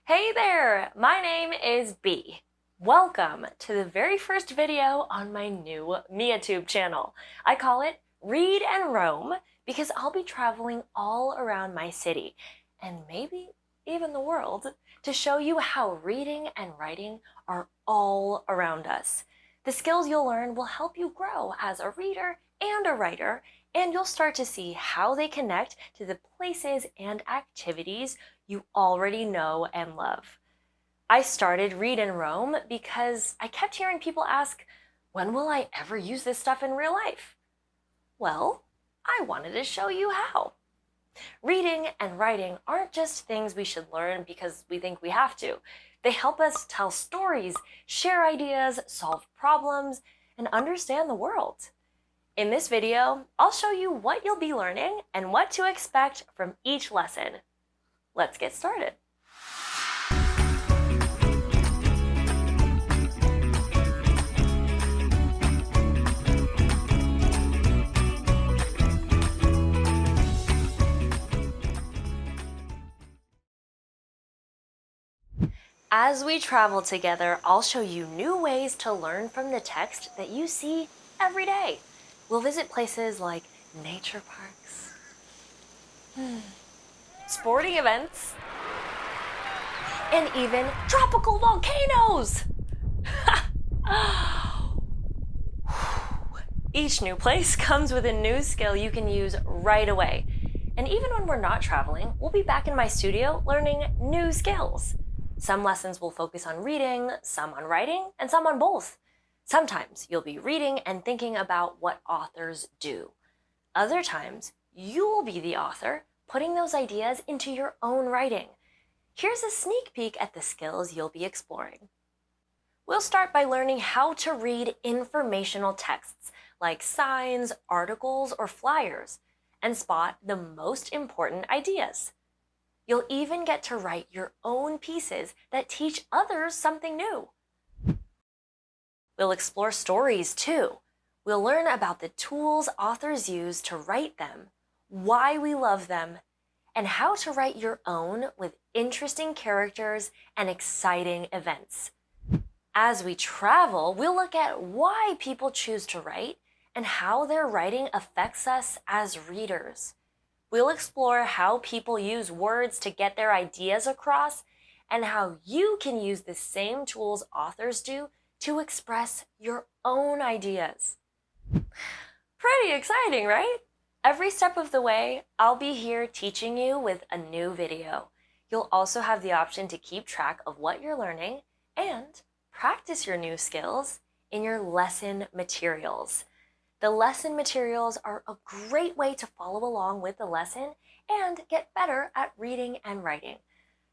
Hey there, my name is Bee. Welcome to the very first video on my new Miacademy channel. I call it Read and Roam because I'll be traveling all around my city and maybe even the world to show you how reading and writing are all around us. The skills you'll learn will help you grow as a reader and a writer, and you'll start to see how they connect to the places and activities you already know and love. I started Read and Roam because I kept hearing people ask, when will I ever use this stuff in real life? Well, I wanted to show you how. Reading and writing aren't just things we should learn because we think we have to. They help us tell stories, share ideas, solve problems, and understand the world. In this video, I'll show you what you'll be learning and what to expect from each lesson. Let's get started. As we travel together, I'll show you new ways to learn from the text that you see every day. We'll visit places like nature parks, sporting events, and even tropical volcanoes. Each new place comes with a new skill you can use right away. And even when we're not traveling, we'll be back in my studio learning new skills. Some lessons will focus on reading, some on writing, and some on both. Sometimes you'll be reading and thinking about what authors do. Other times, you'll be the author, putting those ideas into your own writing. Here's a sneak peek at the skills you'll be exploring. We'll start by learning how to read informational texts like signs, articles, or flyers, and spot the most important ideas. You'll even get to write your own pieces that teach others something new. We'll explore stories too. We'll learn about the tools authors use to write them, why we love them, and how to write your own with interesting characters and exciting events. As we travel, we'll look at why people choose to write and how their writing affects us as readers. We'll explore how people use words to get their ideas across and how you can use the same tools authors do to express your own ideas. Pretty exciting, right? Every step of the way, I'll be here teaching you with a new video. You'll also have the option to keep track of what you're learning and practice your new skills in your lesson materials. The lesson materials are a great way to follow along with the lesson and get better at reading and writing.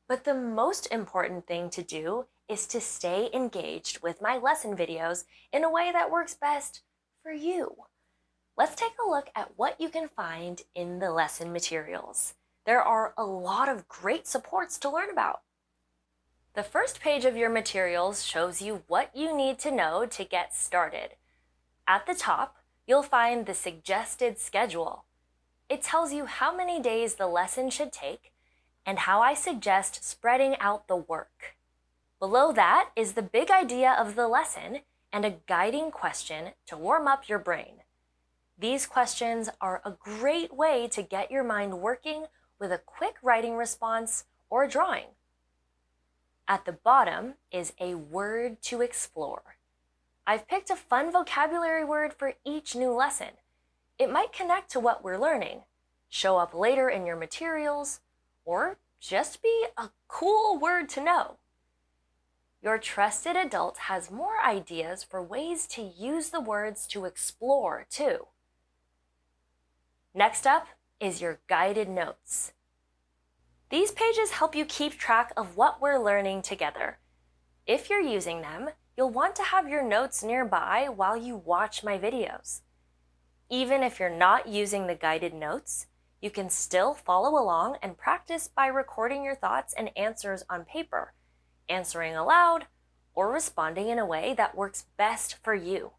But the most important thing to do is to stay engaged with my lesson videos in a way that works best for you. Let's take a look at what you can find in the lesson materials. There are a lot of great supports to learn about. The first page of your materials shows you what you need to know to get started. At the top, you'll find the suggested schedule. It tells you how many days the lesson should take and how I suggest spreading out the work. Below that is the big idea of the lesson and a guiding question to warm up your brain. These questions are a great way to get your mind working with a quick writing response or a drawing. At the bottom is a word to explore. I've picked a fun vocabulary word for each new lesson. It might connect to what we're learning, show up later in your materials, or just be a cool word to know. Your trusted adult has more ideas for ways to use the words to explore too. Next up is your guided notes. These pages help you keep track of what we're learning together. If you're using them, you'll want to have your notes nearby while you watch my videos. Even if you're not using the guided notes, you can still follow along and practice by recording your thoughts and answers on paper, answering aloud, or responding in a way that works best for you.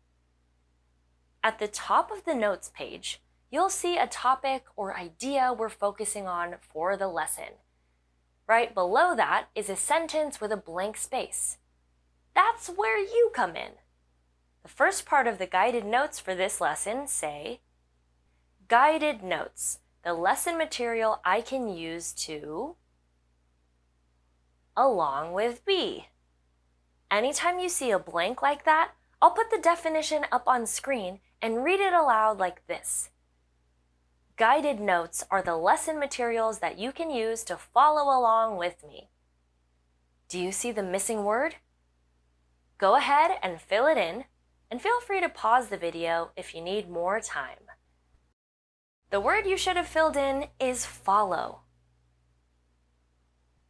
At the top of the notes page, you'll see a topic or idea we're focusing on for the lesson. Right below that is a sentence with a blank space. That's where you come in. The first part of the guided notes for this lesson say, guided notes, the lesson material I can use to, along with B. Anytime you see a blank like that, I'll put the definition up on screen and read it aloud like this. Guided notes are the lesson materials that you can use to follow along with me. Do you see the missing word? Go ahead and fill it in, and feel free to pause the video if you need more time. The word you should have filled in is follow.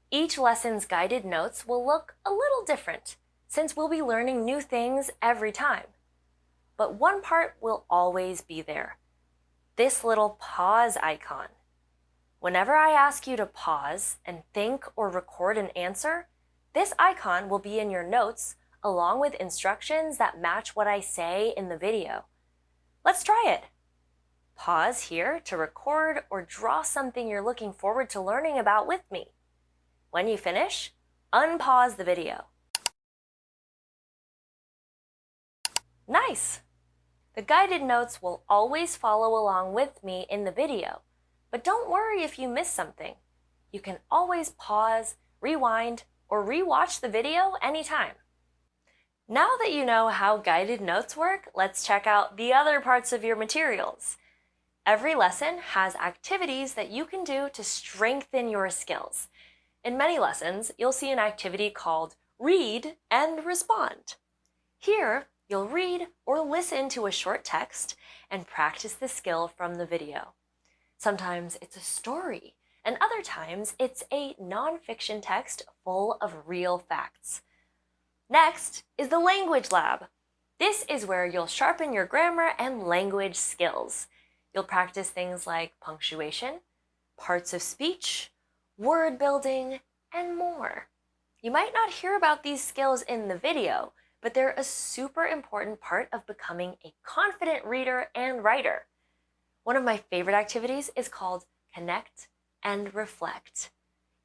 Each lesson's guided notes will look a little different, since we'll be learning new things every time. But one part will always be there. This little pause icon. Whenever I ask you to pause and think or record an answer, this icon will be in your notes along with instructions that match what I say in the video. Let's try it. Pause here to record or draw something you're looking forward to learning about with me. When you finish, unpause the video. Nice! The guided notes will always follow along with me in the video, but don't worry if you miss something. You can always pause, rewind, or rewatch the video anytime. Now that you know how guided notes work, let's check out the other parts of your materials. Every lesson has activities that you can do to strengthen your skills. In many lessons, you'll see an activity called Read and Respond. Here, you'll read or listen to a short text and practice the skill from the video. Sometimes it's a story, and other times it's a nonfiction text full of real facts. Next is the language lab. This is where you'll sharpen your grammar and language skills. You'll practice things like punctuation, parts of speech, word building, and more. You might not hear about these skills in the video, but they're a super important part of becoming a confident reader and writer. One of my favorite activities is called Connect and Reflect.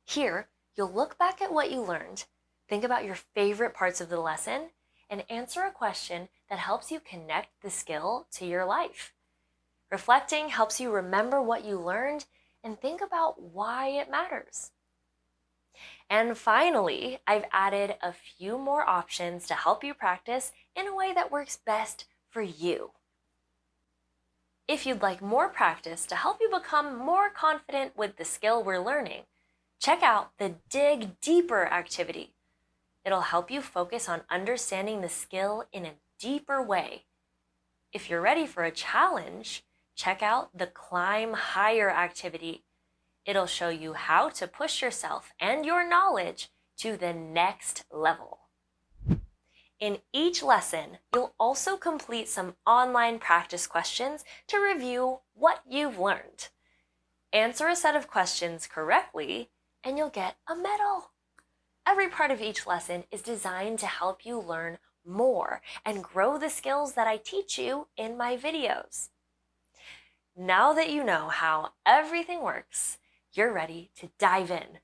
Here, you'll look back at what you learned, think about your favorite parts of the lesson, and answer a question that helps you connect the skill to your life. Reflecting helps you remember what you learned and think about why it matters. And finally, I've added a few more options to help you practice in a way that works best for you. If you'd like more practice to help you become more confident with the skill we're learning, check out the Dig Deeper activity. It'll help you focus on understanding the skill in a deeper way. If you're ready for a challenge, check out the Climb Higher activity. It'll show you how to push yourself and your knowledge to the next level. In each lesson, you'll also complete some online practice questions to review what you've learned. Answer a set of questions correctly, and you'll get a medal. Every part of each lesson is designed to help you learn more and grow the skills that I teach you in my videos. Now that you know how everything works, you're ready to dive in.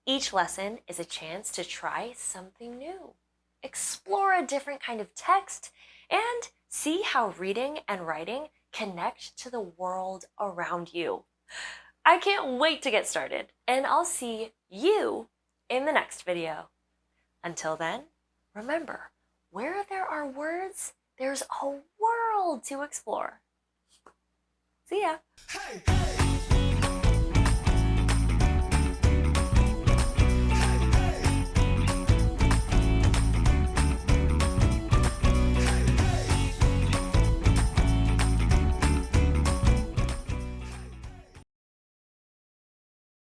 Each lesson is a chance to try something new, explore a different kind of text, and see how reading and writing connect to the world around you. I can't wait to get started, and I'll see you in the next video. Until then, remember, where there are words, there's a world to explore. See ya. Hey, hey.